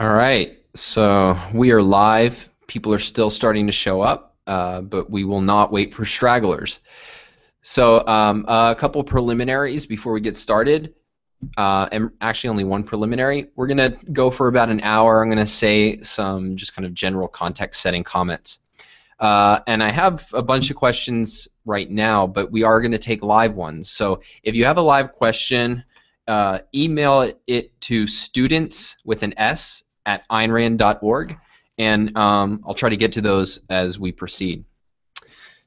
All right, so we are live. People are still starting to show up, but we will not wait for stragglers. So a couple preliminaries before we get started, and actually only one preliminary. We're going to go for about an hour. I'm going to say some just kind of general context setting comments. And I have a bunch of questions right now, but we are going to take live ones. So if you have a live question, email it to students with an S at aynrand.org, and I'll try to get to those as we proceed.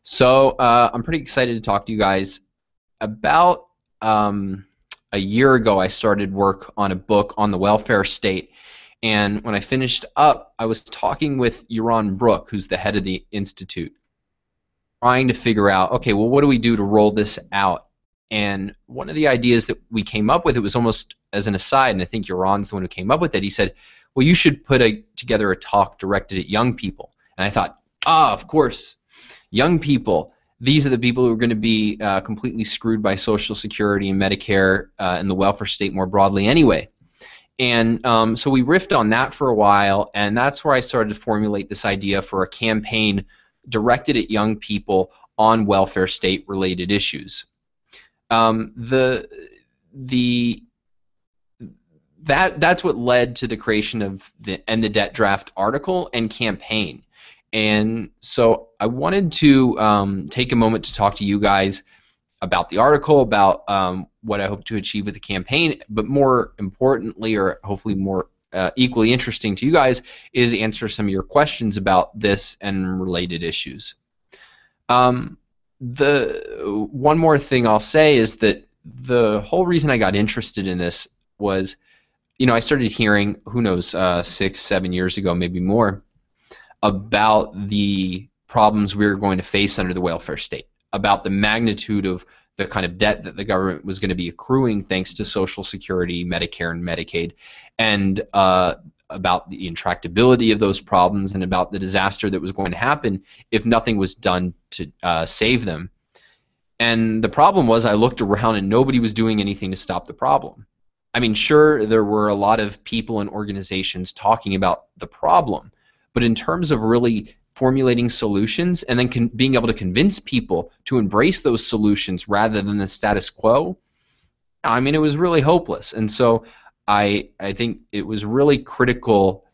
So I'm pretty excited to talk to you guys. About a year ago, I started work on a book on the welfare state, and when I finished up, I was talking with Yaron Brook, who's the head of the institute, trying to figure out, okay, well, what do we do to roll this out? And one of the ideas that we came up with, it was almost as an aside, and I think Yaron's the one who came up with it. He said, well, you should put together a talk directed at young people. And I thought, of course, young people. These are the people who are going to be completely screwed by Social Security and Medicare and the welfare state more broadly anyway. And so we riffed on that for a while, and that's where I started to formulate this idea for a campaign directed at young people on welfare state related issues. That's what led to the creation of the End the Debt Draft article and campaign. And so I wanted to take a moment to talk to you guys about the article, about what I hope to achieve with the campaign, but more importantly, or hopefully more equally interesting to you guys, is answer some of your questions about this and related issues. The one more thing I'll say is that the whole reason I got interested in this was, you know, I started hearing, who knows, 6-7 years ago, maybe more, about the problems we were going to face under the welfare state, about the magnitude of the kind of debt that the government was going to be accruing thanks to Social Security, Medicare, and Medicaid, and about the intractability of those problems and about the disaster that was going to happen if nothing was done to save them. And the problem was, I looked around and nobody was doing anything to stop the problem. I mean, sure, there were a lot of people and organizations talking about the problem, but in terms of really formulating solutions and then being able to convince people to embrace those solutions rather than the status quo, I mean, it was really hopeless. And so I think it was really critical.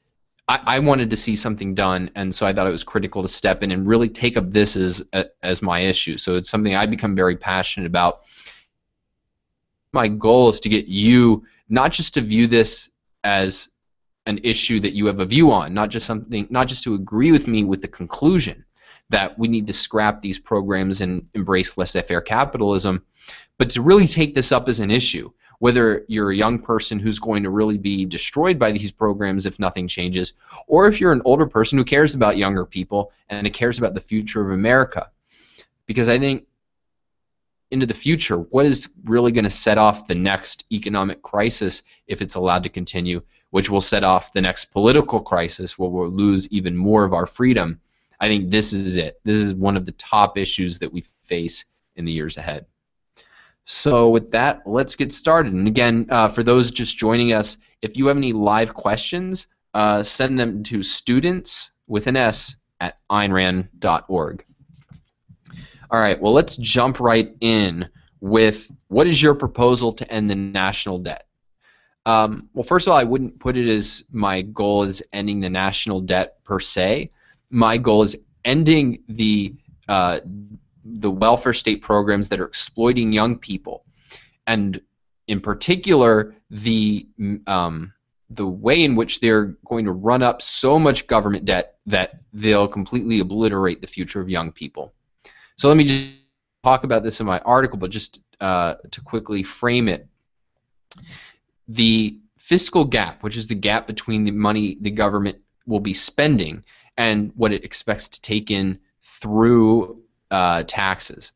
I wanted to see something done, and so I thought it was critical to step in and really take up this as my issue. So it's something I become very passionate about. My goal is to get you not just to view this as an issue that you have a view on, not just to agree with me with the conclusion that we need to scrap these programs and embrace laissez-faire capitalism, but to really take this up as an issue. Whether you're a young person who's going to really be destroyed by these programs if nothing changes, or if you're an older person who cares about younger people and who cares about the future of America. Because I think into the future, what is really going to set off the next economic crisis if it's allowed to continue, which will set off the next political crisis where we'll lose even more of our freedom? I think this is it. This is one of the top issues that we face in the years ahead. So with that, let's get started. And again, for those just joining us, if you have any live questions, send them to students with an S at aynrand.org. All right, well, let's jump right in with what is your proposal to end the national debt? Well, first of all, I wouldn't put it as my goal is ending the national debt per se. My goal is ending the welfare state programs that are exploiting young people, and in particular the way in which they're going to run up so much government debt that they'll completely obliterate the future of young people. So let me just talk about this in my article, but just to quickly frame it. The fiscal gap, which is the gap between the money the government will be spending and what it expects to take in through taxes,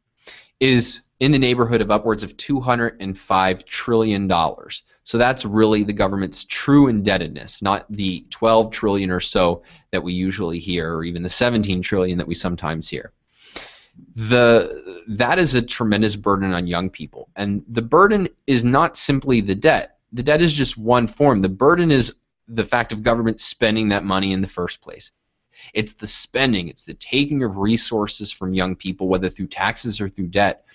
is in the neighborhood of upwards of $205 trillion. So that's really the government's true indebtedness, not the 12 trillion or so that we usually hear, or even the 17 trillion that we sometimes hear. That is a tremendous burden on young people, and the burden is not simply the debt. The debt is just one form. The burden is the fact of government spending that money in the first place. It's the spending, it's the taking of resources from young people, whether through taxes or through debt,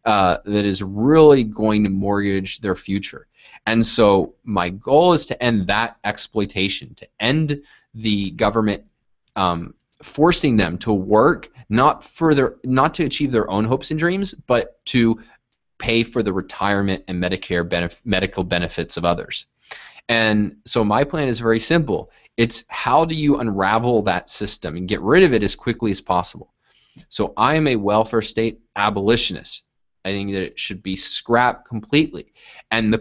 that is really going to mortgage their future. And so my goal is to end that exploitation, to end the government forcing them to work not to achieve their own hopes and dreams, but to pay for the retirement and Medicare medical benefits of others. And so my plan is very simple. It's how do you unravel that system and get rid of it as quickly as possible. So I am a welfare state abolitionist. I think that it should be scrapped completely. And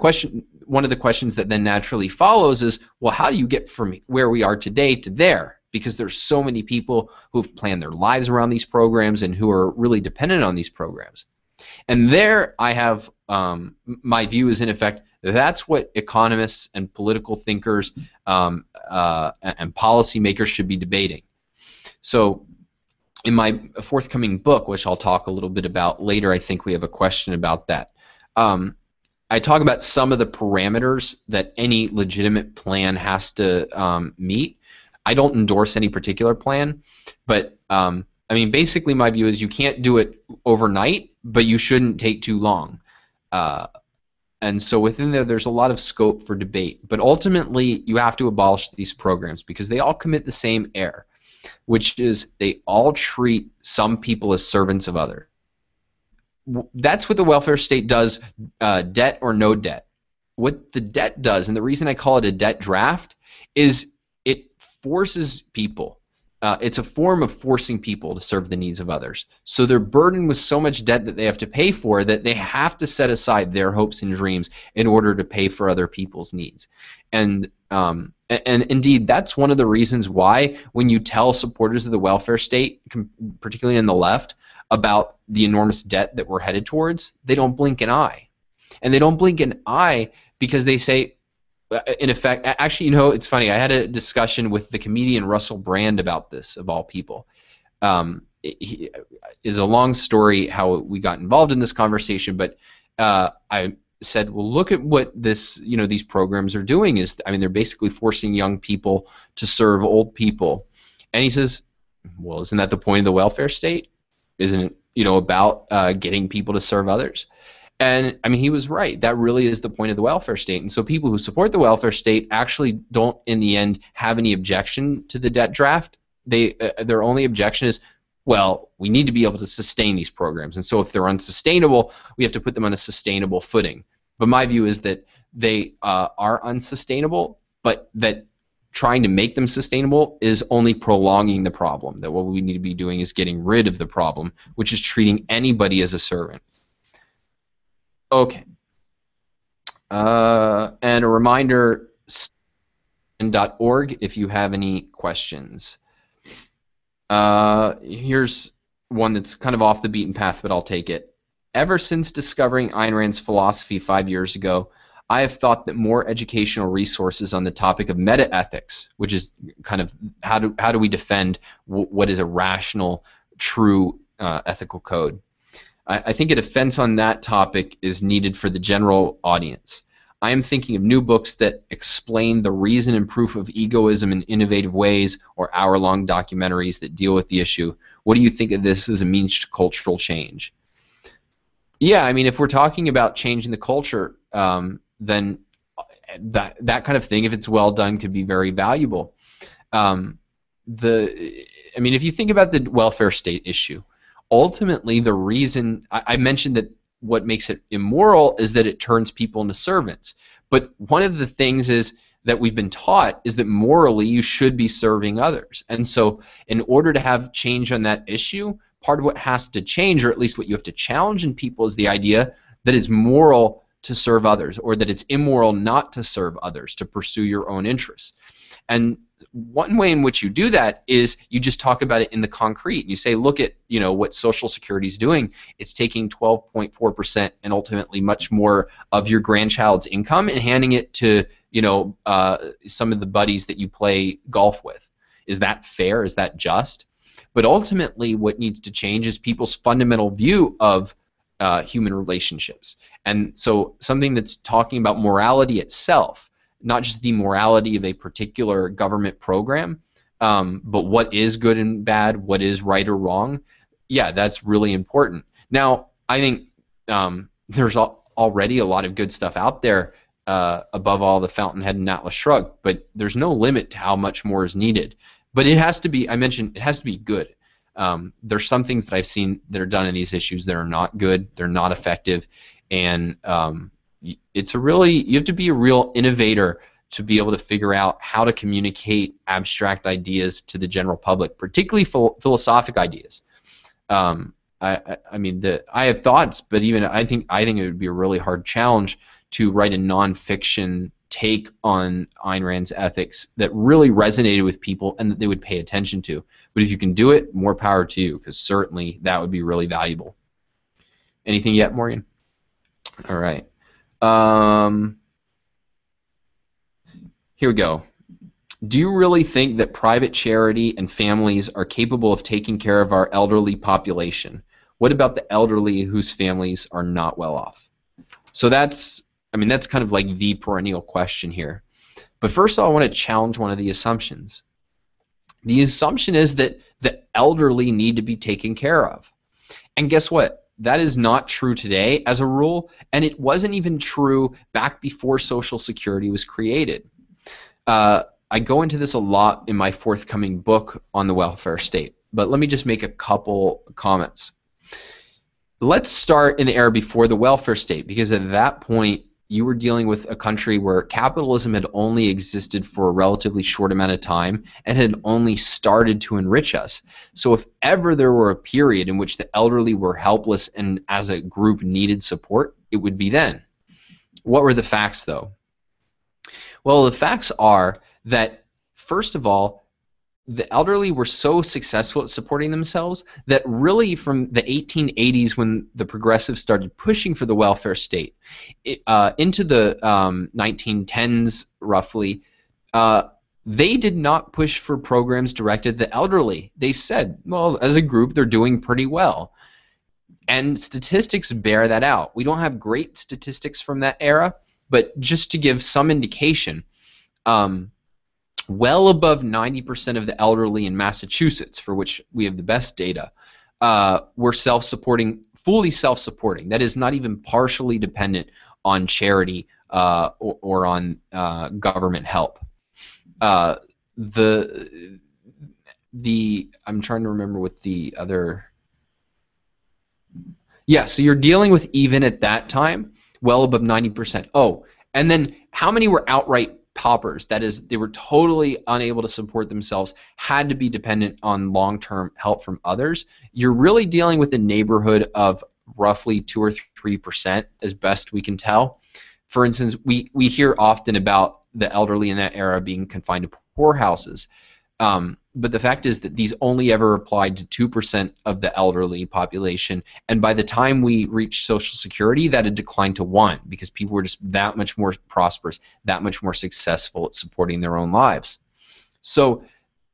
one of the questions that then naturally follows is, well, how do you get from where we are today to there? Because there's so many people who've planned their lives around these programs and who are really dependent on these programs. And there I have, my view is in effect, that's what economists and political thinkers and policymakers should be debating. So in my forthcoming book, which I'll talk a little bit about later, I think we have a question about that. I talk about some of the parameters that any legitimate plan has to meet. I don't endorse any particular plan, but I mean, basically my view is you can't do it overnight, but you shouldn't take too long. And so within there's a lot of scope for debate. But ultimately, you have to abolish these programs because they all commit the same error, which is they all treat some people as servants of others. That's what the welfare state does, debt or no debt. What the debt does, and the reason I call it a debt draft, is it forces people. It's a form of forcing people to serve the needs of others. So they're burdened with so much debt that they have to pay for that they have to set aside their hopes and dreams in order to pay for other people's needs. And indeed, that's one of the reasons why when you tell supporters of the welfare state, particularly in the left, about the enormous debt that we're headed towards, they don't blink an eye. And they don't blink an eye because they say, in effect, actually, you know, it's funny. I had a discussion with the comedian Russell Brand about this, of all people. It is a long story how we got involved in this conversation, but I said, well, look at what these programs are doing. I mean, they're basically forcing young people to serve old people. And he says, well, isn't that the point of the welfare state? Isn't it, about getting people to serve others? And I mean, he was right. That really is the point of the welfare state. And so people who support the welfare state actually don't, in the end, have any objection to the debt draft. Their only objection is, well, we need to be able to sustain these programs. And so if they're unsustainable, we have to put them on a sustainable footing. But my view is that they are unsustainable, but that trying to make them sustainable is only prolonging the problem. That what we need to be doing is getting rid of the problem, which is treating anybody as a servant. Okay. And a reminder, .org if you have any questions. Here's one that's kind of off the beaten path, but I'll take it. Ever since discovering Ayn Rand's philosophy 5 years ago, I have thought that more educational resources on the topic of metaethics, which is kind of how do we defend what is a rational, true ethical code. I think a defense on that topic is needed for the general audience. I am thinking of new books that explain the reason and proof of egoism in innovative ways, or hour-long documentaries that deal with the issue. What do you think of this as a means to cultural change? Yeah, I mean, if we're talking about changing the culture, then that kind of thing, if it's well done, could be very valuable. I mean, if you think about the welfare state issue, ultimately the reason I mentioned that what makes it immoral is that it turns people into servants. But one of the things is that we've been taught is that morally you should be serving others. And so in order to have change on that issue, part of what has to change, or at least what you have to challenge in people, is the idea that it's moral to serve others, or that it's immoral not to serve others, to pursue your own interests. And one way in which you do that is you just talk about it in the concrete. You say, look at what Social Security is doing. It's taking 12.4% and ultimately much more of your grandchild's income and handing it to some of the buddies that you play golf with. Is that fair? Is that just? But ultimately, what needs to change is people's fundamental view of human relationships. And so something that's talking about morality itself not just the morality of a particular government program, but what is good and bad, what is right or wrong. Yeah, that's really important. Now, I think there's already a lot of good stuff out there, above all the Fountainhead and Atlas Shrugged, but there's no limit to how much more is needed. But it has to be, I mentioned, it has to be good. There's some things that I've seen that are done in these issues that are not good, they're not effective, and it's you have to be a real innovator to be able to figure out how to communicate abstract ideas to the general public, particularly philosophic ideas. I mean, I have thoughts, but even I think it would be a really hard challenge to write a nonfiction take on Ayn Rand's ethics that really resonated with people and that they would pay attention to. But if you can do it, more power to you, because certainly that would be really valuable. Anything yet, Morgan? All right. Here we go. Do you really think that private charity and families are capable of taking care of our elderly population? What about the elderly whose families are not well off? So that's kind of like the perennial question here. But first of all, I want to challenge one of the assumptions. The assumption is that the elderly need to be taken care of. And guess what? That is not true today as a rule, and it wasn't even true back before Social Security was created. I go into this a lot in my forthcoming book on the welfare state, but let me just make a couple comments. Let's start in the era before the welfare state, because at that point you were dealing with a country where capitalism had only existed for a relatively short amount of time and had only started to enrich us. So if ever there were a period in which the elderly were helpless and as a group needed support, it would be then. What were the facts, though? Well, the facts are that, first of all, the elderly were so successful at supporting themselves that really from the 1880s, when the progressives started pushing for the welfare state, into the 1910s roughly, they did not push for programs directed at the elderly. They said, well, as a group, they're doing pretty well. And statistics bear that out. We don't have great statistics from that era, but just to give some indication, well above 90% of the elderly in Massachusetts, for which we have the best data, were self-supporting, fully self-supporting. That is, not even partially dependent on charity or on government help. I'm trying to remember what the other. Yeah, so you're dealing with, even at that time, well above 90%. Oh, and then how many were outright paupers? That is, they were totally unable to support themselves, had to be dependent on long-term help from others. You're really dealing with a neighborhood of roughly 2 or 3%, as best we can tell. For instance, we hear often about the elderly in that era being confined to poorhouses. But the fact is that these only ever applied to 2% of the elderly population, and by the time we reached Social Security, that had declined to 1%, because people were just that much more prosperous, that much more successful at supporting their own lives. So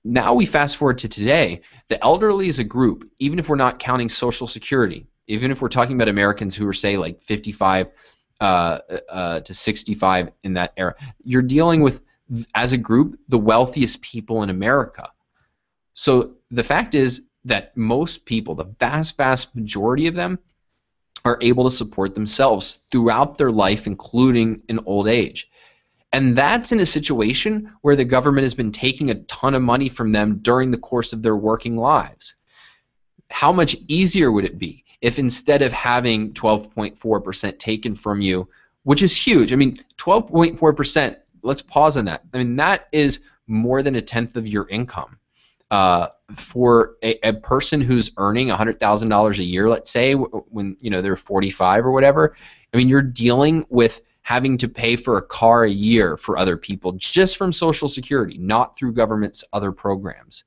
now we fast forward to today. The elderly as a group, even if we're not counting Social Security, even if we're talking about Americans who are, say, like 55 to 65 in that era, you're dealing with, as a group, the wealthiest people in America. So the fact is that most people, the vast, vast majority of them, are able to support themselves throughout their life, including in old age. And that's in a situation where the government has been taking a ton of money from them during the course of their working lives. How much easier would it be if, instead of having 12.4% taken from you, which is huge, I mean, 12.4%, let's pause on that. I mean, that is more than 1/10 of your income. For a person who's earning $100,000 a year, let's say, when they're 45 or whatever, I mean, you're dealing with having to pay for a car a year for other people just from Social Security, not through government's other programs.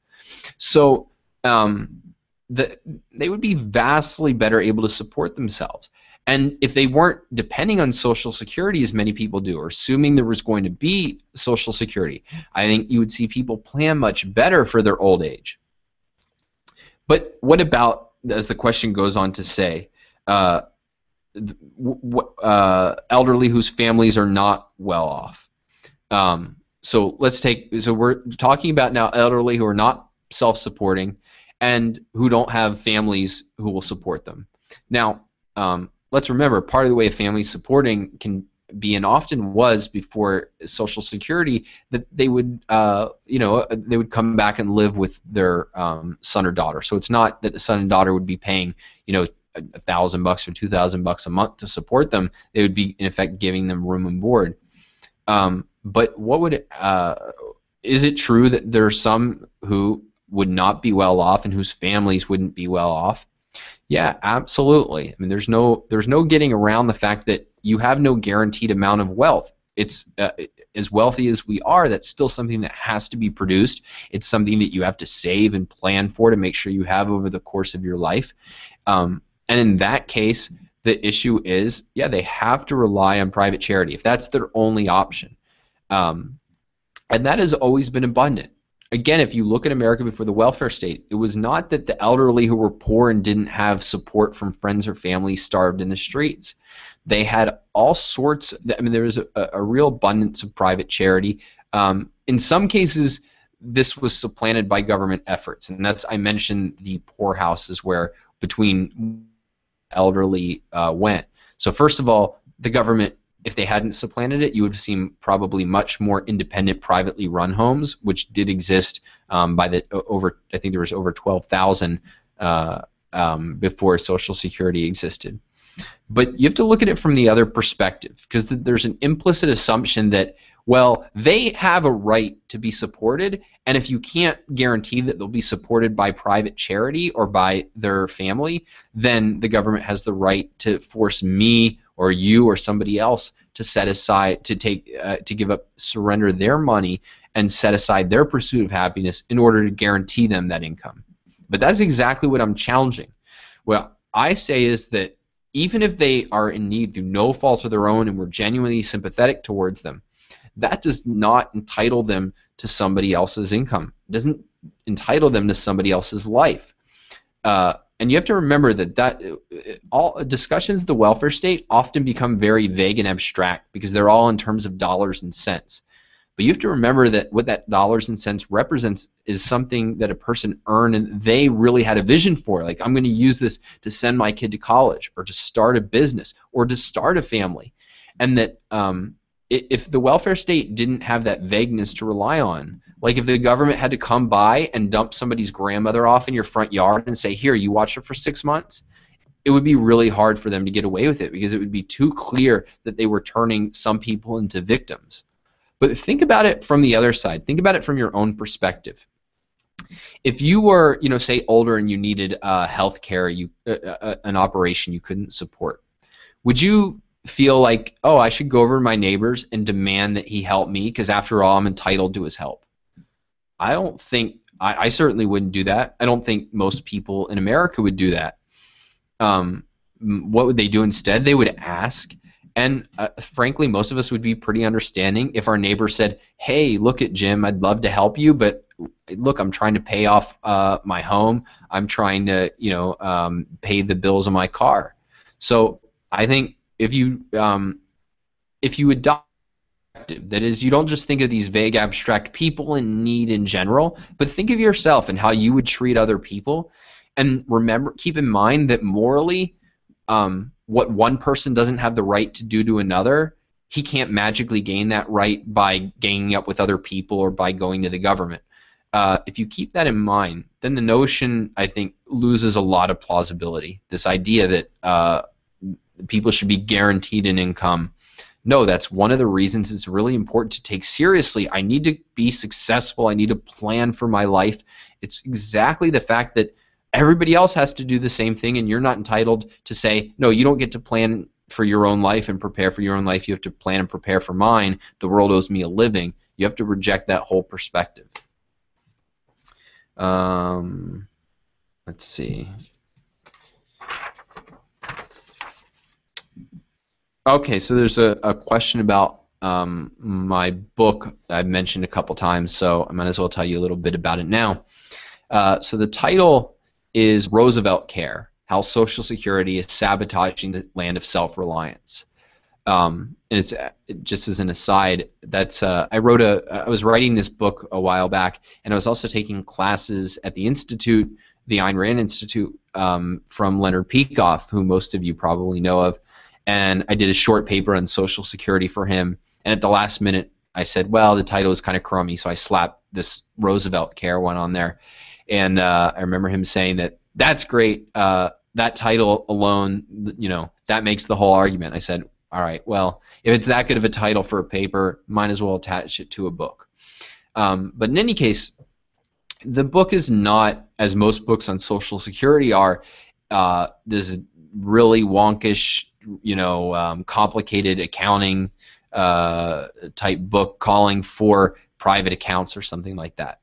So they would be vastly better able to support themselves. And if they weren't depending on Social Security, as many people do, or assuming there was going to be Social Security, I think you would see people plan much better for their old age. But what about, as the question goes on to say, elderly whose families are not well off? So we're talking about now elderly who are not self-supporting and who don't have families who will support them. Now, let's remember, part of the way a family supporting can be, and often was before Social Security, that they would, they would come back and live with their son or daughter. So it's not that the son and daughter would be paying, $1,000 or $2,000 a month to support them. They would be in effect giving them room and board. But is it true that there are some who would not be well off and whose families wouldn't be well off? Yeah, absolutely. I mean, there's no getting around the fact that you have no guaranteed amount of wealth. It's as wealthy as we are, that's still something that has to be produced. It's something that you have to save and plan for to make sure you have over the course of your life. And in that case, the issue is, yeah, they have to rely on private charity if that's their only option. And that has always been abundant. Again, if you look at America before the welfare state, it was not that the elderly who were poor and didn't have support from friends or family starved in the streets. They had all sorts. There was a real abundance of private charity. In some cases, this was supplanted by government efforts, and I mentioned the poorhouses where between elderly went. So first of all, the government, if they hadn't supplanted it, you would have seen probably much more independent, privately run homes, which did exist I think there was over 12,000 before Social Security existed. But you have to look at it from the other perspective, because there's an implicit assumption that, well, they have a right to be supported, and if you can't guarantee that they'll be supported by private charity or by their family, then the government has the right to force me or you or somebody else to set aside, to give up, surrender their money and set aside their pursuit of happiness in order to guarantee them that income. But that's exactly what I'm challenging. What I say is that even if they are in need through no fault of their own and we're genuinely sympathetic towards them, that does not entitle them to somebody else's income. It doesn't entitle them to somebody else's life. And you have to remember that all discussions of the welfare state often become very vague and abstract because they're all in terms of dollars and cents. But you have to remember that what that dollars and cents represents is something that a person earned and they really had a vision for. Like, I'm going to use this to send my kid to college or to start a business or to start a family. And that if the welfare state didn't have that vagueness to rely on, like if the government had to come by and dump somebody's grandmother off in your front yard and say, here, you watch her for 6 months, it would be really hard for them to get away with it because it would be too clear that they were turning some people into victims. But think about it from the other side. Think about it from your own perspective. If you were, say, older and you needed health care, an operation you couldn't support, would you feel like, oh, I should go over to my neighbors and demand that he help me because after all, I'm entitled to his help? I don't think, I certainly wouldn't do that. I don't think most people in America would do that. What would they do instead? They would ask. And frankly, most of us would be pretty understanding if our neighbor said, hey, look at Jim, I'd love to help you, but look, I'm trying to pay off my home. I'm trying to, pay the bills on my car. So I think if you adopt, that is, you don't just think of these vague, abstract people in need in general, but think of yourself and how you would treat other people. And remember, keep in mind that morally, what one person doesn't have the right to do to another, he can't magically gain that right by ganging up with other people or by going to the government. If you keep that in mind, then the notion, I think, loses a lot of plausibility. This idea that people should be guaranteed an income. No, that's one of the reasons it's really important to take seriously. I need to be successful. I need to plan for my life. It's exactly the fact that everybody else has to do the same thing, and you're not entitled to say, no, you don't get to plan for your own life and prepare for your own life. You have to plan and prepare for mine. The world owes me a living. You have to reject that whole perspective. Let's see. Okay, so there's a question about my book that I've mentioned a couple times, so I might as well tell you a little bit about it now. So the title is Roosevelt Care, How Social Security is Sabotaging the Land of Self-Reliance. And it's just as an aside, that's I was writing this book a while back, and I was also taking classes at the institute, the Ayn Rand Institute, from Leonard Peikoff, who most of you probably know of, and I did a short paper on Social Security for him. And at the last minute, I said, well, the title is kind of crummy, so I slapped this Roosevelt Care one on there. And I remember him saying that's great. That title alone, that makes the whole argument. I said, all right, well, if it's that good of a title for a paper, might as well attach it to a book. But in any case, the book is not, as most books on Social Security are, this really wonkish, complicated accounting type book calling for private accounts or something like that.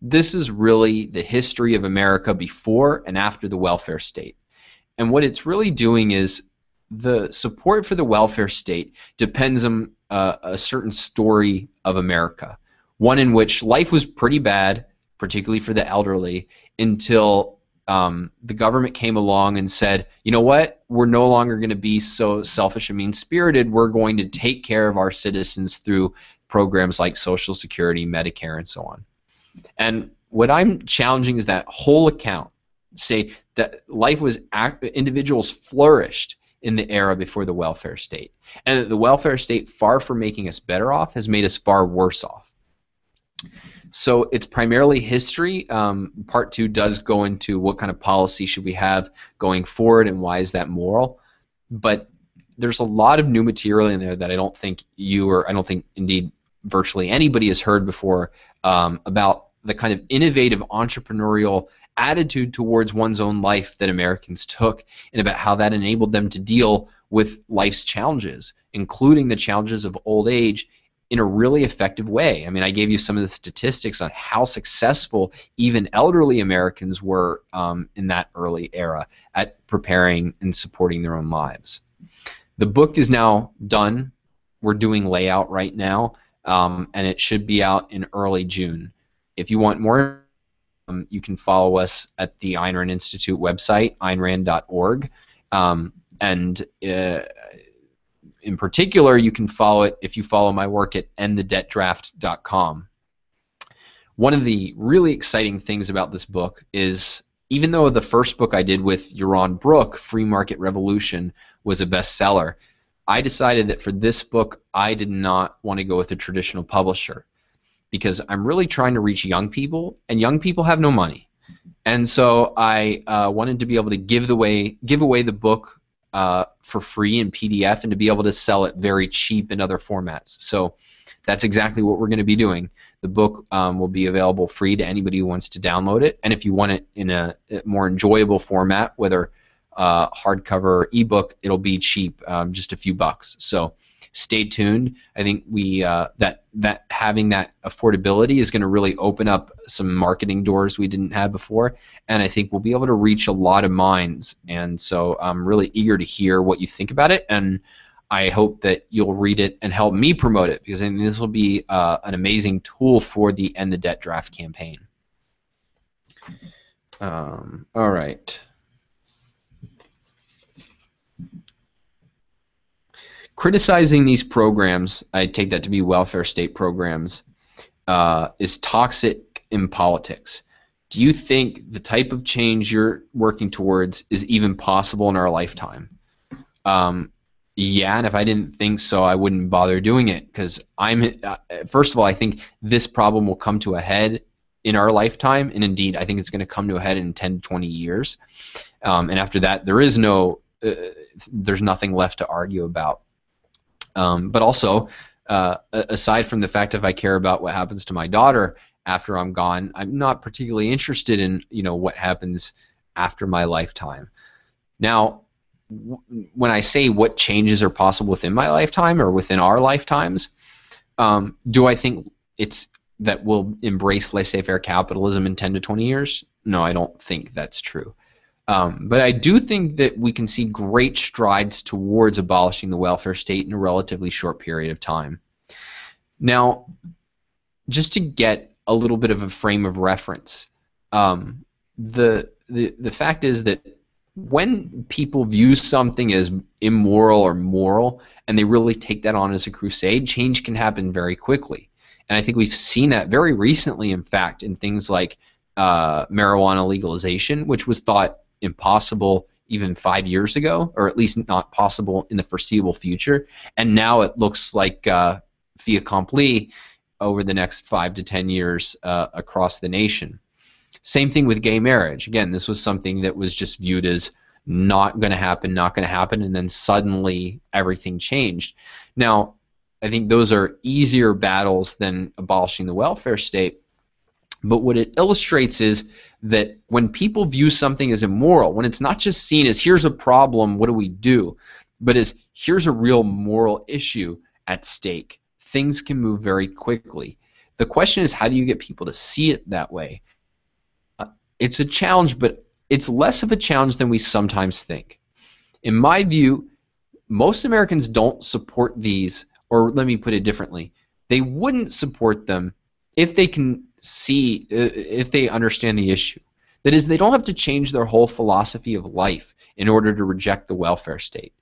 This is really the history of America before and after the welfare state. And what it's really doing is the support for the welfare state depends on a certain story of America, one in which life was pretty bad, particularly for the elderly, until the government came along and said, you know what, we're no longer going to be so selfish and mean-spirited. We're going to take care of our citizens through programs like Social Security, Medicare, and so on. And what I'm challenging is that whole account. Say that life was, individuals flourished in the era before the welfare state. And that the welfare state, far from making us better off, has made us far worse off. So it's primarily history. Part 2 does go into what kind of policy should we have going forward and why is that moral. But there's a lot of new material in there that I don't think I don't think indeed virtually anybody has heard before, about the kind of innovative entrepreneurial attitude towards one's own life that Americans took, and about how that enabled them to deal with life's challenges, including the challenges of old age, in a really effective way. I mean, I gave you some of the statistics on how successful even elderly Americans were in that early era at preparing and supporting their own lives. The book is now done. We're doing layout right now, and it should be out in early June. If you want more, you can follow us at the Ayn Rand Institute website, aynrand.org. And in particular, you can follow it if you follow my work at endthedebtdraft.com. One of the really exciting things about this book is, even though the first book I did with Yaron Brook, Free Market Revolution, was a bestseller, I decided that for this book, I did not want to go with a traditional publisher, because I'm really trying to reach young people, and young people have no money. And so I wanted to be able to give away the book for free in PDF, and to be able to sell it very cheap in other formats. So that's exactly what we're going to be doing. The book will be available free to anybody who wants to download it, and if you want it in a more enjoyable format, whether hardcover or ebook, it'll be cheap, just a few bucks. So stay tuned. I think that having that affordability is going to really open up some marketing doors we didn't have before, and I think we'll be able to reach a lot of minds. And so I'm really eager to hear what you think about it, and I hope that you'll read it and help me promote it, because I think this will be an amazing tool for the End the Debt Draft campaign. All right. Criticizing these programs, I take that to be welfare state programs, is toxic in politics. Do you think the type of change you're working towards is even possible in our lifetime? Yeah, and if I didn't think so, I wouldn't bother doing it, because first of all, I think this problem will come to a head in our lifetime, and indeed, I think it's going to come to a head in 10 to 20 years. And after that, there's nothing left to argue about. But also, aside from the fact if I care about what happens to my daughter after I'm gone, I'm not particularly interested in what happens after my lifetime. Now, when I say what changes are possible within my lifetime or within our lifetimes, do I think it's that we'll embrace laissez-faire capitalism in 10 to 20 years? No, I don't think that's true. But I do think that we can see great strides towards abolishing the welfare state in a relatively short period of time. Now, just to get a little bit of a frame of reference, the fact is that when people view something as immoral or moral and they really take that on as a crusade, change can happen very quickly. And I think we've seen that very recently, in fact, in things like marijuana legalization, which was thought impossible even 5 years ago, or at least not possible in the foreseeable future. And now it looks like fait accompli over the next 5 to 10 years across the nation. Same thing with gay marriage. Again, this was something that was just viewed as not going to happen, and then suddenly everything changed. Now, I think those are easier battles than abolishing the welfare state, but what it illustrates is that when people view something as immoral, when it's not just seen as here's a problem, what do we do, but as here's a real moral issue at stake, things can move very quickly. The question is, how do you get people to see it that way? It's a challenge, but it's less of a challenge than we sometimes think. In my view, most Americans don't support these, or let me put it differently, they wouldn't support them if they can see, if they understand the issue. That is, they don't have to change their whole philosophy of life in order to reject the welfare state.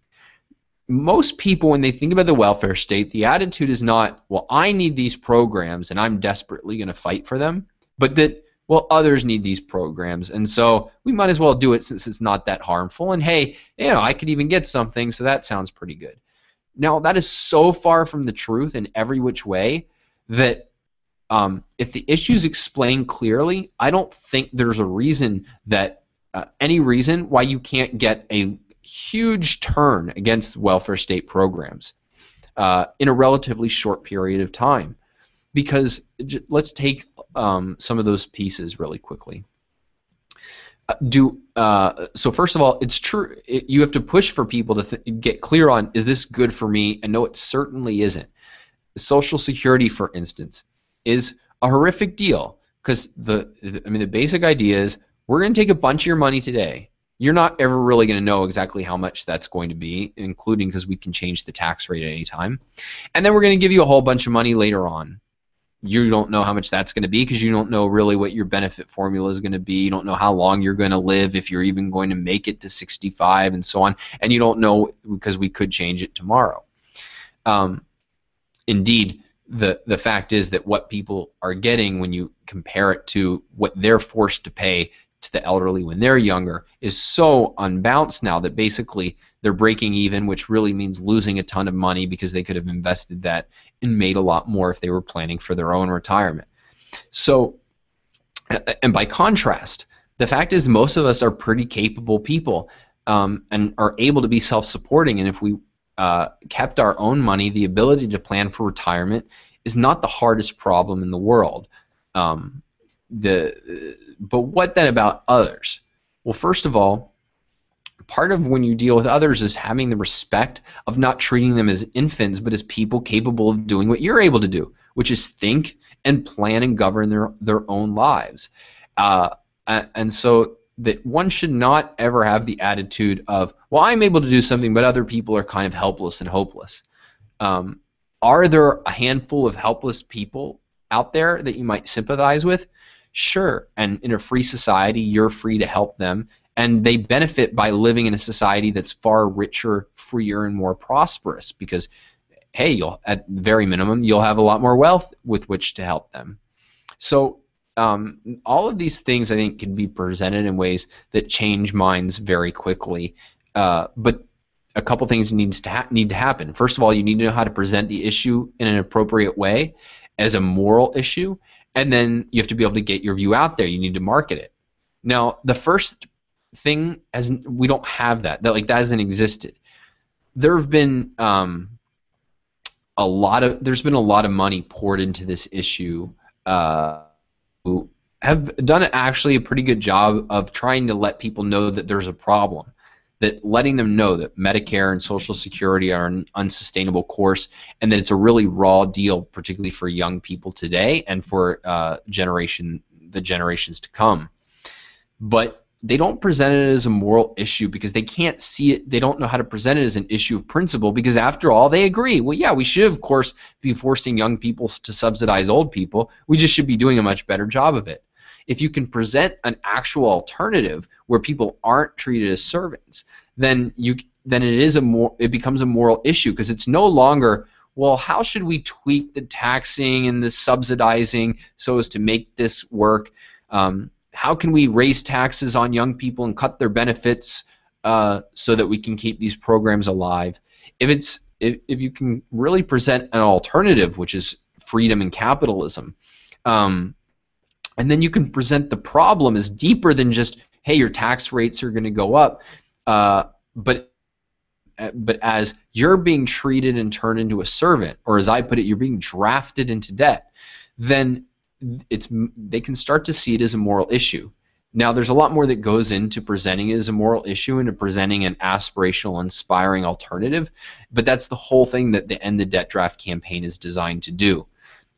Most people, when they think about the welfare state, the attitude is not, well, I need these programs and I'm desperately going to fight for them, but that, well, others need these programs, and so we might as well do it since it's not that harmful, and hey, you know, I could even get something, so that sounds pretty good. Now, that is so far from the truth in every which way that if the issue's explained clearly, I don't think there's a reason that, any reason why you can't get a huge turn against welfare state programs in a relatively short period of time. Because let's take some of those pieces really quickly. So first of all, it's true, you have to push for people to get clear on, is this good for me? And no, it certainly isn't. Social Security, for instance, is a horrific deal because the basic idea is we're going to take a bunch of your money today. You're not ever really going to know exactly how much that's going to be, including because we can change the tax rate at any time. And then we're going to give you a whole bunch of money later on. You don't know how much that's going to be because you don't know really what your benefit formula is going to be. You don't know how long you're going to live, if you're even going to make it to 65 and so on. And you don't know because we could change it tomorrow. Indeed, the fact is that what people are getting when you compare it to what they're forced to pay to the elderly when they're younger is so unbalanced now that basically they're breaking even, which really means losing a ton of money because they could have invested that and made a lot more if they were planning for their own retirement. So, and by contrast, the fact is most of us are pretty capable people and are able to be self-supporting, and if we kept our own money, the ability to plan for retirement is not the hardest problem in the world. But what then about others? Well, first of all, part of when you deal with others is having the respect of not treating them as infants, but as people capable of doing what you're able to do, which is think and plan and govern their own lives. And so that one should not ever have the attitude of, well, I'm able to do something, but other people are kind of helpless and hopeless. Are there a handful of helpless people out there that you might sympathize with? Sure, and in a free society, you're free to help them, and they benefit by living in a society that's far richer, freer, and more prosperous because, hey, at the very minimum, you'll have a lot more wealth with which to help them. So all of these things, I think, can be presented in ways that change minds very quickly, but a couple things need to happen. First of all, you need to know how to present the issue in an appropriate way as a moral issue, and then you have to be able to get your view out there. You need to market it. Now, the first thing, we don't have that. That hasn't existed. There have been there's been a lot of money poured into this issue. Who have done actually a pretty good job of trying to let people know that there's a problem. That letting them know that Medicare and Social Security are an unsustainable course, and that it's a really raw deal, particularly for young people today and for the generations to come. But they don't present it as a moral issue because they can't see it. They don't know how to present it as an issue of principle because, after all, they agree. Well, yeah, we should, of course, be forcing young people to subsidize old people. We just should be doing a much better job of it. if you can present an actual alternative where people aren't treated as servants, then it becomes a moral issue, because it's no longer, well, how should we tweak the taxing and the subsidizing so as to make this work? How can we raise taxes on young people and cut their benefits so that we can keep these programs alive? If you can really present an alternative, which is freedom and capitalism, and then you can present the problem as deeper than just, hey, your tax rates are going to go up, but as you're being treated and turned into a servant, or as I put it, you're being drafted into debt, then they can start to see it as a moral issue. Now, there's a lot more that goes into presenting it as a moral issue and to presenting an aspirational, inspiring alternative, but that's the whole thing that the End the Debt Draft campaign is designed to do.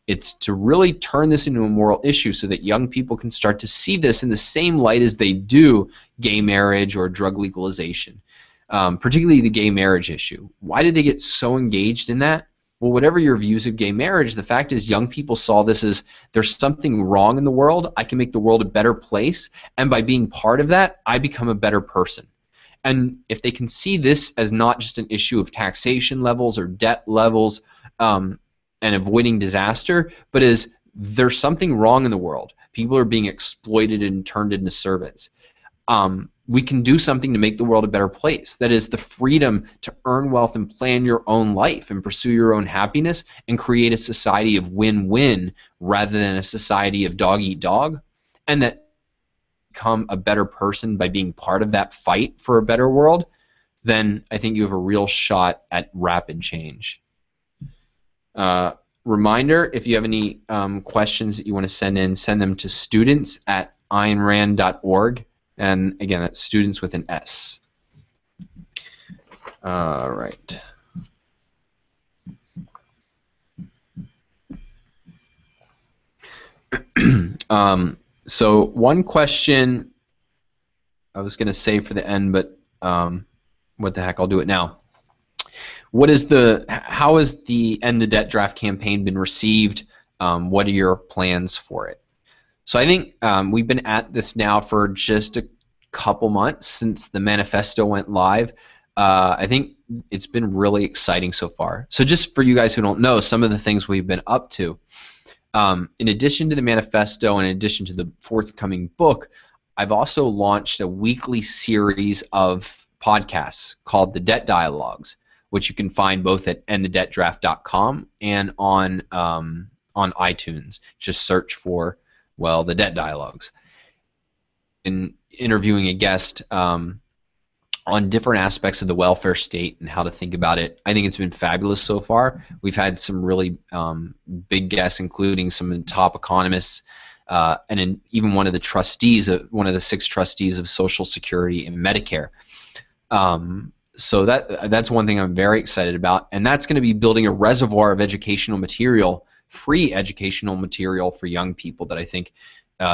It's to really turn this into a moral issue so that young people can start to see this in the same light as they do gay marriage or drug legalization, particularly the gay marriage issue. Why did they get so engaged in that? Well, whatever your views of gay marriage, the fact is young people saw this as, there's something wrong in the world, I can make the world a better place, and by being part of that, I become a better person. And if they can see this as not just an issue of taxation levels or debt levels and avoiding disaster, but as there's something wrong in the world, people are being exploited and turned into servants, we can do something to make the world a better place. That is, the freedom to earn wealth and plan your own life and pursue your own happiness and create a society of win-win rather than a society of dog-eat-dog, and that become a better person by being part of that fight for a better world, then I think you have a real shot at rapid change. Reminder, if you have any questions that you want to send in, send them to students@aynrand.org. And again, that's students with an S. All right. So one question I was going to save for the end, but what the heck, I'll do it now. How has the End the Debt Draft campaign been received? What are your plans for it? So I think we've been at this now for just a couple months since the manifesto went live. I think it's been really exciting so far. So just for you guys who don't know, some of the things we've been up to. In addition to the manifesto and in addition to the forthcoming book, I've also launched a weekly series of podcasts called The Debt Dialogues, which you can find both at endthedebtdraft.com and on iTunes. Just search for, well, The Debt Dialogues. In interviewing a guest on different aspects of the welfare state and how to think about it, I think it's been fabulous so far. We've had some really big guests, including some top economists, and even one of the trustees, one of the 6 trustees of Social Security and Medicare. So that's one thing I'm very excited about, and that's going to be building a reservoir of educational material, free educational material for young people that I think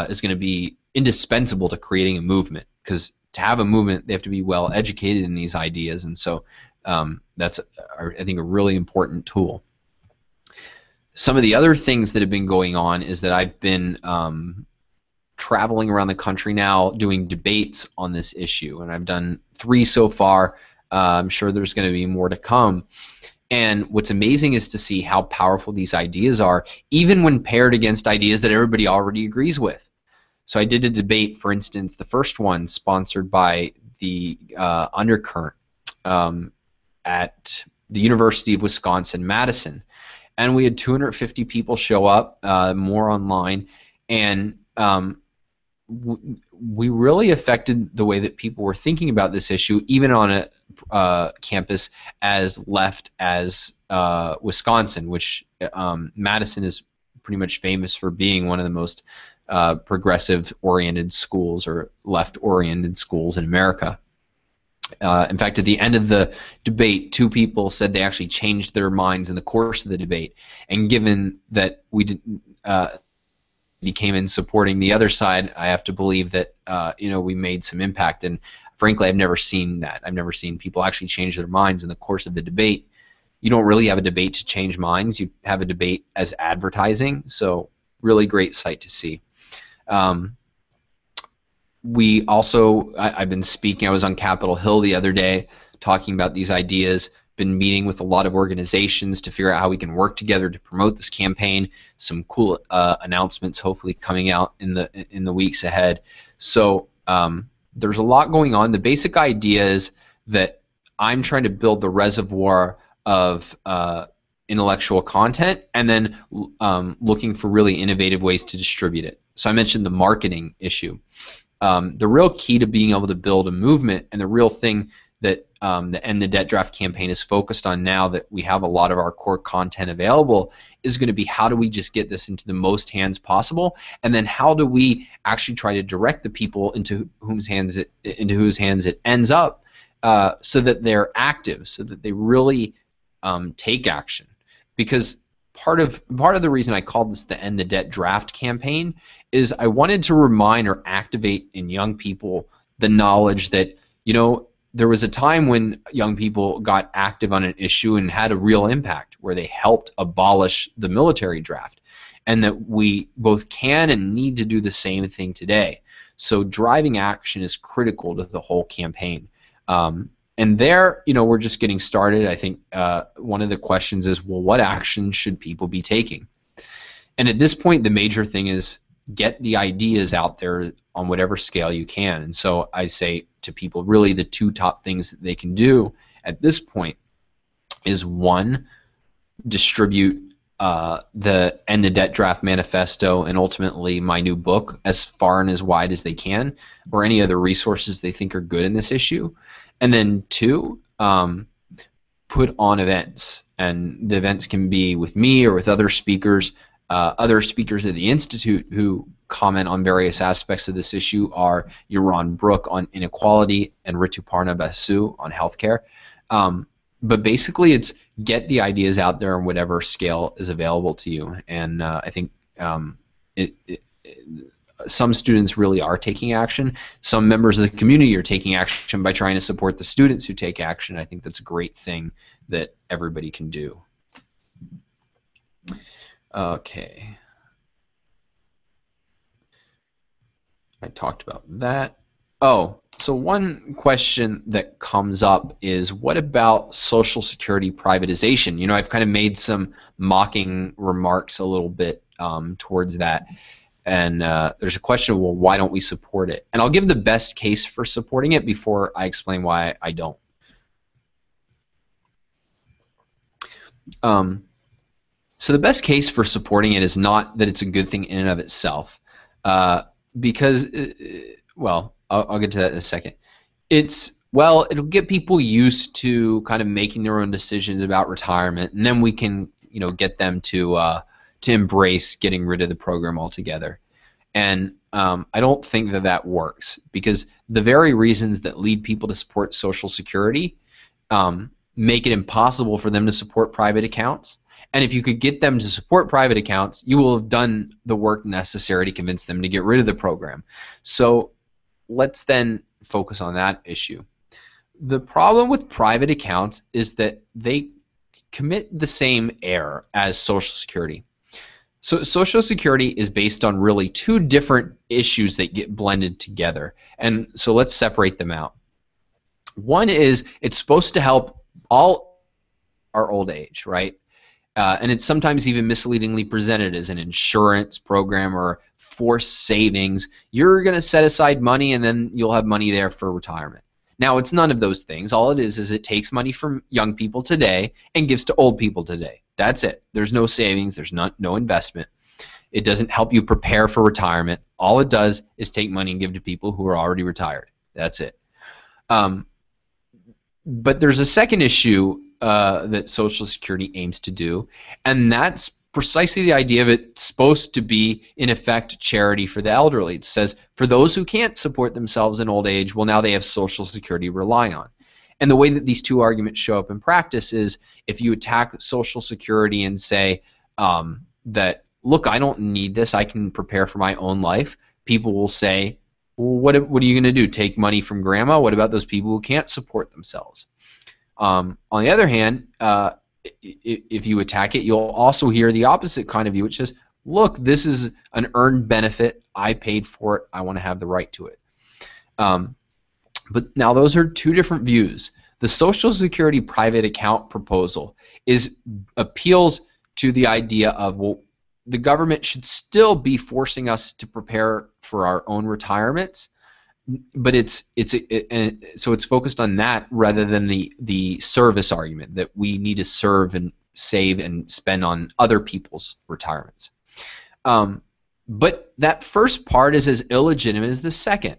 is going to be indispensable to creating a movement, because to have a movement they have to be well educated in these ideas, and so that's I think a really important tool. Some of the other things that have been going on is that I've been traveling around the country now doing debates on this issue, and I've done 3 so far. I'm sure there's going to be more to come. And what's amazing is to see how powerful these ideas are, even when paired against ideas that everybody already agrees with. So I did a debate, for instance, the first one sponsored by the Undercurrent at the University of Wisconsin-Madison. And we had 250 people show up, more online, and we really affected the way that people were thinking about this issue, even on a campus as left as Wisconsin, which Madison is pretty much famous for being one of the most progressive-oriented schools or left-oriented schools in America. In fact, at the end of the debate, 2 people said they actually changed their minds in the course of the debate. And given that we didn't, he came in supporting the other side, I have to believe that we made some impact. And frankly, I've never seen that. I've never seen people actually change their minds in the course of the debate. You don't really have a debate to change minds. You have a debate as advertising. So really great sight to see. We also, I've been speaking, I was on Capitol Hill the other day talking about these ideas, been meeting with a lot of organizations to figure out how we can work together to promote this campaign. Some cool announcements hopefully coming out in the weeks ahead. So there's a lot going on. The basic idea is that I'm trying to build the reservoir of intellectual content, and then looking for really innovative ways to distribute it. So I mentioned the marketing issue. The real key to being able to build a movement, and the real thing that the End the Debt Draft campaign is focused on now that we have a lot of our core content available, is going to be how do we just get this into the most hands possible, and then how do we actually try to direct the people into whose hands it ends up, so that they're active, so that they really take action. Because part of the reason I called this the End the Debt Draft campaign is I wanted to remind or activate in young people the knowledge that, you know, there was a time when young people got active on an issue and had a real impact, where they helped abolish the military draft, and that we both can and need to do the same thing today. So driving action is critical to the whole campaign. And there, you know, we're just getting started. I think one of the questions is, well, what action should people be taking? And at this point, the major thing is get the ideas out there on whatever scale you can. And so I say to people, really the two top things that they can do at this point is, one, distribute the End the Debt Draft manifesto and ultimately my new book as far and as wide as they can, or any other resources they think are good in this issue. And then two, put on events, and the events can be with me or with other speakers. Other speakers at the Institute who comment on various aspects of this issue are Yaron Brook on inequality and Rituparna Basu on healthcare. But basically, it's get the ideas out there on whatever scale is available to you. And I think some students really are taking action. Some members of the community are taking action by trying to support the students who take action. I think that's a great thing that everybody can do. Okay. I talked about that. Oh, so one question that comes up is, what about Social Security privatization? You know, I've kind of made some mocking remarks a little bit towards that. And there's a question of, well, why don't we support it? And I'll give the best case for supporting it before I explain why I don't. So the best case for supporting it is not that it's a good thing in and of itself, because, well, I'll get to that in a second. Well, it'll get people used to kind of making their own decisions about retirement, and then we can, you know, get them to embrace getting rid of the program altogether. And I don't think that that works, because the very reasons that lead people to support Social Security make it impossible for them to support private accounts. And if you could get them to support private accounts, you will have done the work necessary to convince them to get rid of the program. So let's then focus on that issue. The problem with private accounts is that they commit the same error as Social Security. So Social Security is based on really two different issues that get blended together. And so let's separate them out. One is it's supposed to help all our old age, right? And it's sometimes even misleadingly presented as an insurance program or forced savings. You're going to set aside money and then you'll have money there for retirement. Now, it's none of those things. All it is it takes money from young people today and gives to old people today. That's it. There's no savings. There's no investment. It doesn't help you prepare for retirement. All it does is take money and give to people who are already retired. That's it. But there's a second issue that Social Security aims to do, and that's precisely the idea of it's supposed to be, in effect, charity for the elderly. It says, for those who can't support themselves in old age, well, now they have Social Security to rely on. And the way that these two arguments show up in practice is, if you attack Social Security and say that, look, I don't need this, I can prepare for my own life, people will say, well, what are you going to do, take money from grandma? What about those people who can't support themselves? On the other hand, if you attack it, you'll also hear the opposite kind of view, which says, look, this is an earned benefit, I paid for it, I want to have the right to it. But now those are two different views. The Social Security private account proposal appeals to the idea of, well, the government should still be forcing us to prepare for our own retirements, but so it's focused on that rather than the service argument that we need to serve and save and spend on other people's retirements. But that first part is as illegitimate as the second.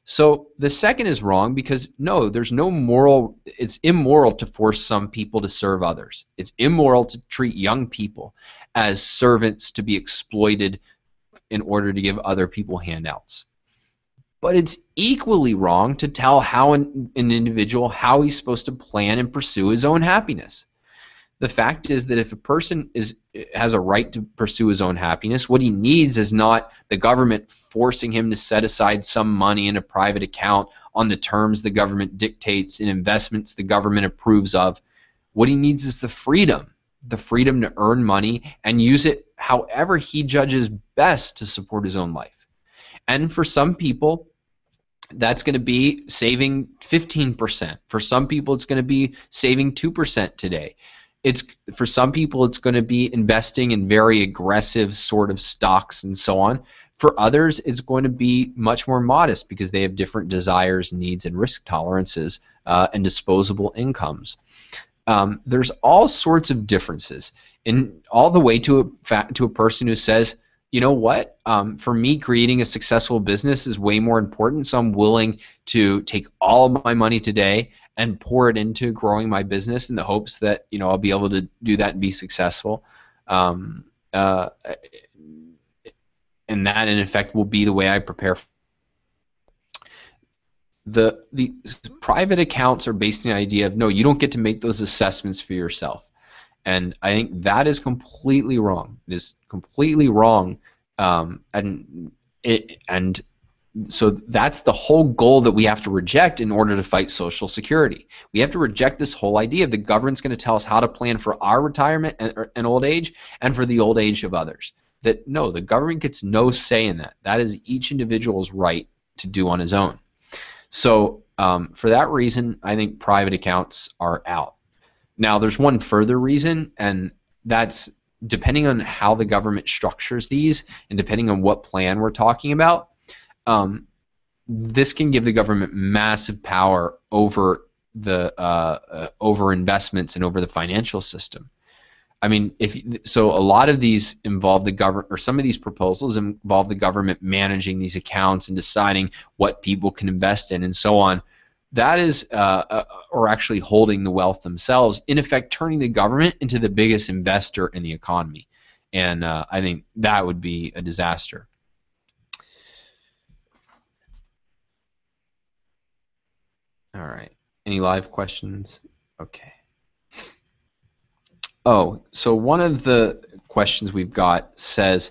So the second is wrong because no, there's no moral, it's immoral to force some people to serve others. It's immoral to treat young people as servants to be exploited in order to give other people handouts. But it's equally wrong to tell how an individual how he's supposed to plan and pursue his own happiness. The fact is that if a person has a right to pursue his own happiness, what he needs is not the government forcing him to set aside some money in a private account on the terms the government dictates in investments the government approves of. What he needs is the freedom to earn money and use it however he judges best to support his own life. And for some people, that's going to be saving 15%. For some people, it's going to be saving 2% today. For some people, it's going to be investing in very aggressive sort of stocks and so on. For others, it's going to be much more modest because they have different desires, needs, and risk tolerances and disposable incomes. There's all sorts of differences, all the way to a person who says, you know what, for me, creating a successful business is way more important, so I'm willing to take all of my money today and pour it into growing my business in the hopes that, you know, I'll be able to do that and be successful. And that, in effect, will be the way I prepare. The private accounts are based on the idea of, no, you don't get to make those assessments for yourself. And I think that is completely wrong. It is completely wrong. So that's the whole goal that we have to reject in order to fight Social Security. We have to reject this whole idea of the government's going to tell us how to plan for our retirement and old age and for the old age of others. That no, the government gets no say in that. That is each individual's right to do on his own. So for that reason, I think private accounts are out. Now, there's one further reason, and that's depending on how the government structures these and depending on what plan we're talking about, this can give the government massive power over over investments and over the financial system. I mean, so a lot of these involve the government, or some of these proposals involve the government managing these accounts and deciding what people can invest in and so on. That is, or actually holding the wealth themselves, in effect turning the government into the biggest investor in the economy. And I think that would be a disaster. All right. Any live questions? Okay. Oh, so one of the questions we've got says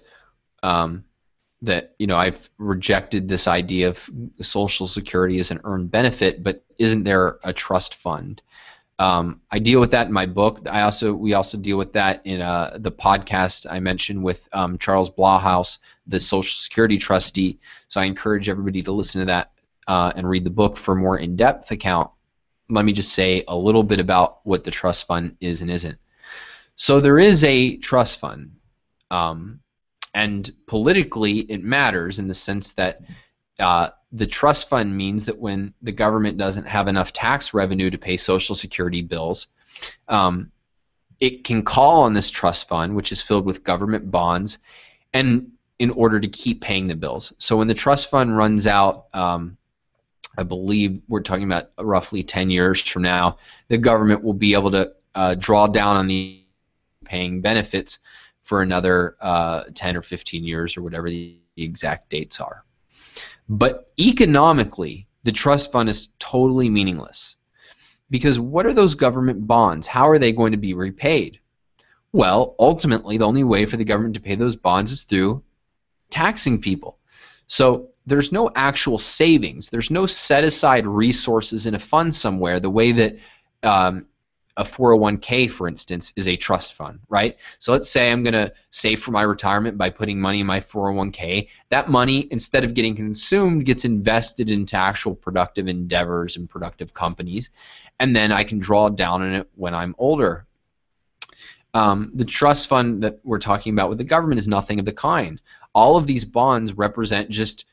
that, you know, I've rejected this idea of Social Security as an earned benefit, but isn't there a trust fund? I deal with that in my book. We also deal with that in the podcast I mentioned with Charles Blahhouse, the Social Security trustee. So I encourage everybody to listen to that and read the book for a more in-depth account. Let me just say a little bit about what the trust fund is and isn't. So there is a trust fund, and politically it matters in the sense that the trust fund means that when the government doesn't have enough tax revenue to pay Social Security bills, it can call on this trust fund, which is filled with government bonds, and in order to keep paying the bills. So when the trust fund runs out, I believe we're talking about roughly 10 years from now, the government will be able to draw down on the paying benefits for another 10 or 15 years or whatever the exact dates are. But economically, the trust fund is totally meaningless, because what are those government bonds? How are they going to be repaid? Well, ultimately, the only way for the government to pay those bonds is through taxing people. So there's no actual savings. There's no set-aside resources in a fund somewhere the way that a 401k, for instance, is a trust fund, right? So let's say I'm going to save for my retirement by putting money in my 401k. That money, instead of getting consumed, gets invested into actual productive endeavors and productive companies, and then I can draw down on it when I'm older. The trust fund that we're talking about with the government is nothing of the kind. All of these bonds represent just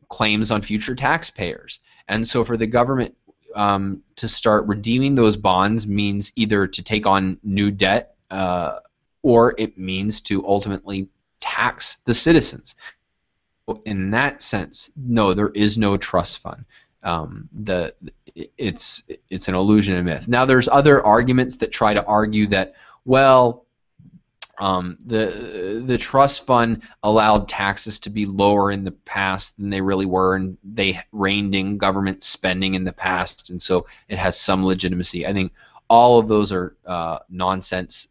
claims on future taxpayers. And so for the government to start redeeming those bonds means either to take on new debt or it means to ultimately tax the citizens. In that sense, no, there is no trust fund. It's an illusion and myth. Now there's other arguments that try to argue that, well, the trust fund allowed taxes to be lower in the past than they really were, and they reined in government spending in the past, and so it has some legitimacy. I think all of those are nonsense.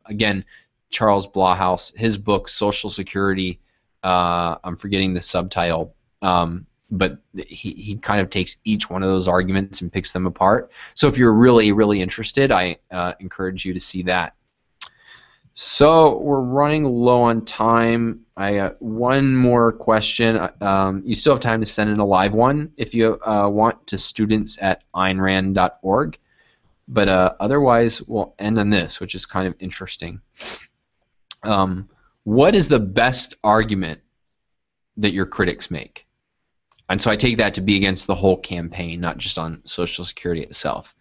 Again, Charles Blahous, his book Social Security, I'm forgetting the subtitle, but he kind of takes each one of those arguments and picks them apart. So if you're really, really interested, I encourage you to see that. So we're running low on time. I got one more question. You still have time to send in a live one if you want, to students@aynrand.org. But otherwise, we'll end on this, which is kind of interesting. What is the best argument that your critics make? And so I take that to be against the whole campaign, not just on Social Security itself.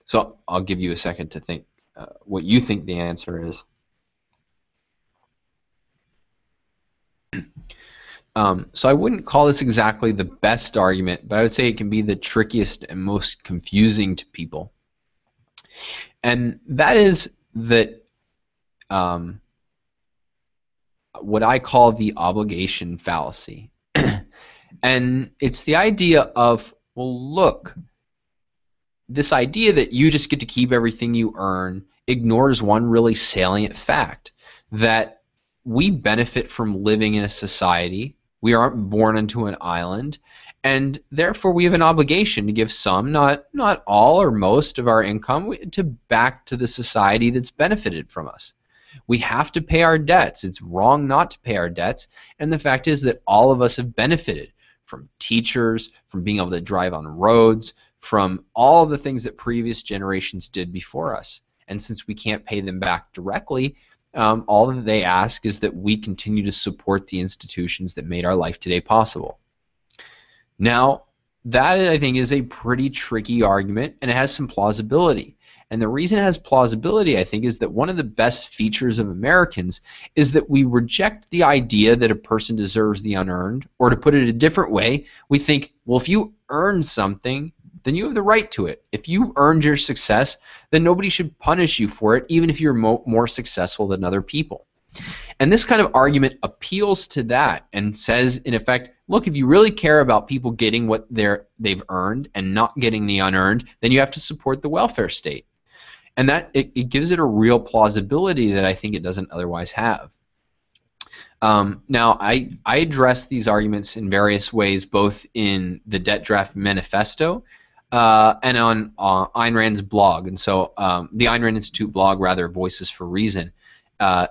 So I'll give you a second to think what you think the answer is. So I wouldn't call this exactly the best argument, but I would say it can be the trickiest and most confusing to people. And that is that what I call the obligation fallacy. And it's the idea of, well, look, this idea that you just get to keep everything you earn ignores one really salient fact, that we benefit from living in a society. We aren't born into an island, and therefore we have an obligation to give some, not all or most of our income back to the society that's benefited from us. We have to pay our debts. It's wrong not to pay our debts, and the fact is that all of us have benefited from teachers, from being able to drive on roads, from all the things that previous generations did before us. And since we can't pay them back directly, all that they ask is that we continue to support the institutions that made our life today possible. Now, that I think is a pretty tricky argument, and it has some plausibility. And the reason it has plausibility, I think, is that one of the best features of Americans is that we reject the idea that a person deserves the unearned, or to put it a different way, we think, well, if you earn something, then you have the right to it. If you earned your success, then nobody should punish you for it, even if you're more successful than other people. And this kind of argument appeals to that and says, in effect, look, if you really care about people getting what they've earned and not getting the unearned, then you have to support the welfare state. And that it gives it a real plausibility that I think it doesn't otherwise have. Now, I address these arguments in various ways, both in the Debt Draft Manifesto and on Ayn Rand's blog. And so the Ayn Rand Institute blog, rather, Voices for Reason.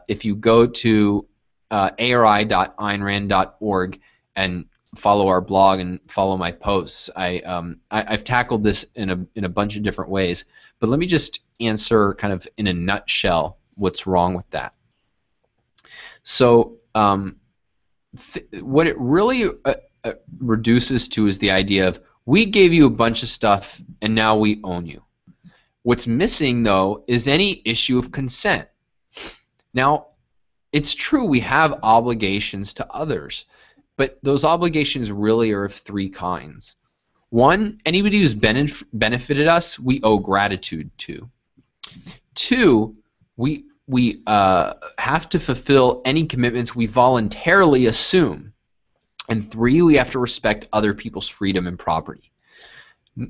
If you go to ari.aynrand.org and follow our blog and follow my posts, I've tackled this in a bunch of different ways. But let me just answer kind of in a nutshell what's wrong with that. So what it really reduces to is the idea of, we gave you a bunch of stuff and now we own you. What's missing, though, is any issue of consent. Now, it's true we have obligations to others, but those obligations really are of three kinds. One, anybody who's benefited us, we owe gratitude to. Two, we have to fulfill any commitments we voluntarily assume. And three, we have to respect other people's freedom and property.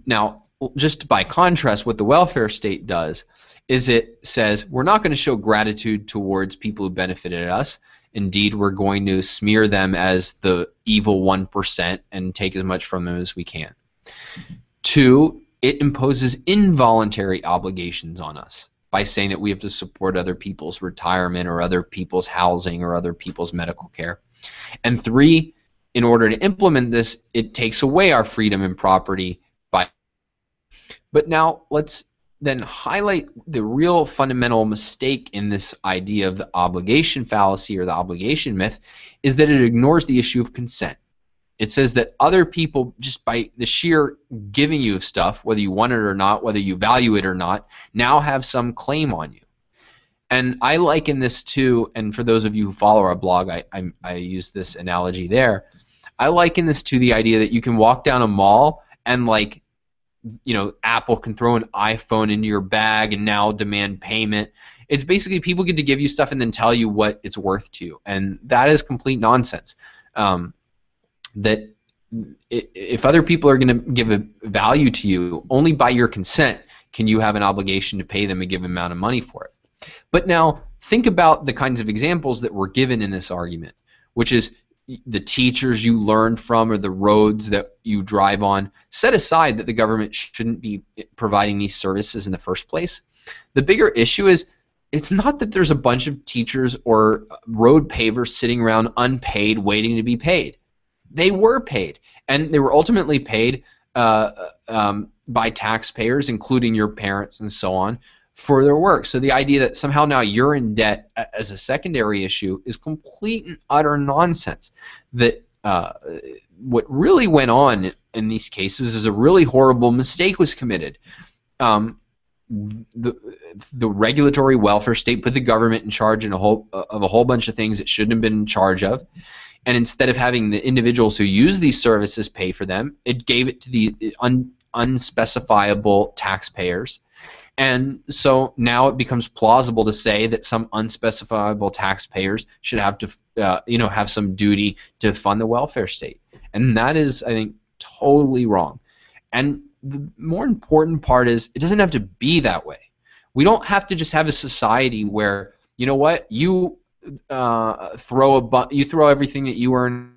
Now, just by contrast, what the welfare state does is it says we're not going to show gratitude towards people who benefited us. Indeed, we're going to smear them as the evil 1% and take as much from them as we can. Two, it imposes involuntary obligations on us by saying that we have to support other people's retirement or other people's housing or other people's medical care. And 3, in order to implement this, it takes away our freedom and property by. But now let's then highlight the real fundamental mistake in this idea of the obligation fallacy or the obligation myth is that it ignores the issue of consent. It says that other people, just by the sheer giving you of stuff, whether you want it or not, whether you value it or not, now have some claim on you. And I liken this to, and for those of you who follow our blog, I use this analogy there. I liken this to the idea that you can walk down a mall and, like, you know, Apple can throw an iPhone into your bag and now demand payment. It's basically people get to give you stuff and then tell you what it's worth to you, and that is complete nonsense. That if other people are going to give a value to you, only by your consent can you have an obligation to pay them a given amount of money for it. But now think about the kinds of examples that were given in this argument, which is the teachers you learn from or the roads that you drive on. Set aside that the government shouldn't be providing these services in the first place. The bigger issue is it's not that there's a bunch of teachers or road pavers sitting around unpaid waiting to be paid. They were paid, and they were ultimately paid by taxpayers, including your parents and so on, for their work. So the idea that somehow now you're in debt as a secondary issue is complete and utter nonsense. That what really went on in these cases is a really horrible mistake was committed. The regulatory welfare state put the government in charge of a whole bunch of things it shouldn't have been in charge of. And instead of having the individuals who use these services pay for them, it gave it to the unspecifiable taxpayers. And so now it becomes plausible to say that some unspecifiable taxpayers should have to, have some duty to fund the welfare state. And that is, I think, totally wrong. And the more important part is it doesn't have to be that way. We don't have to just have a society where, you know what, you throw everything that you earn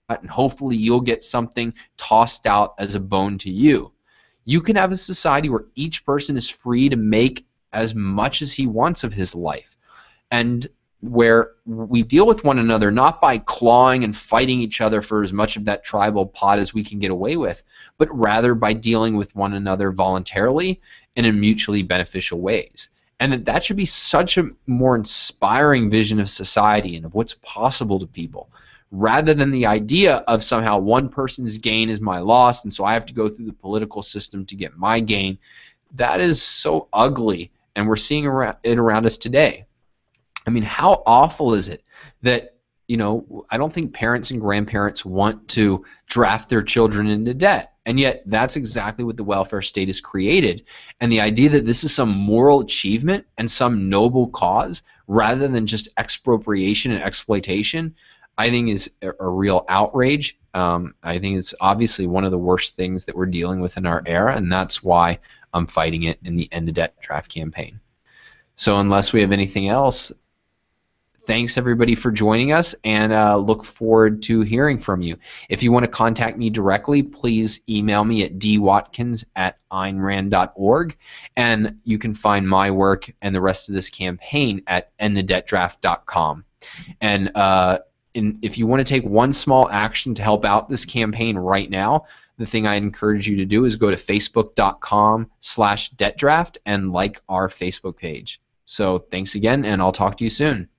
and hopefully you'll get something tossed out as a bone to you. You can have a society where each person is free to make as much as he wants of his life, and where we deal with one another not by clawing and fighting each other for as much of that tribal pot as we can get away with, but rather by dealing with one another voluntarily and in mutually beneficial ways. And that should be such a more inspiring vision of society and of what's possible to people, rather than the idea of somehow one person's gain is my loss and so I have to go through the political system to get my gain. That is so ugly, and we're seeing it around us today. I mean, how awful is it that, I don't think parents and grandparents want to draft their children into debt. And yet that's exactly what the welfare state has created. And the idea that this is some moral achievement and some noble cause rather than just expropriation and exploitation, I think is a real outrage. I think it's obviously one of the worst things that we're dealing with in our era, and that's why I'm fighting it in the End the Debt Draft campaign. So unless we have anything else, thanks everybody for joining us, and look forward to hearing from you. If you want to contact me directly, please email me at dwatkins@aynrand.org, and you can find my work and the rest of this campaign at endthedebtdraft.com. And if you want to take one small action to help out this campaign right now, the thing I encourage you to do is go to facebook.com/debtdraft and like our Facebook page. So thanks again, and I'll talk to you soon.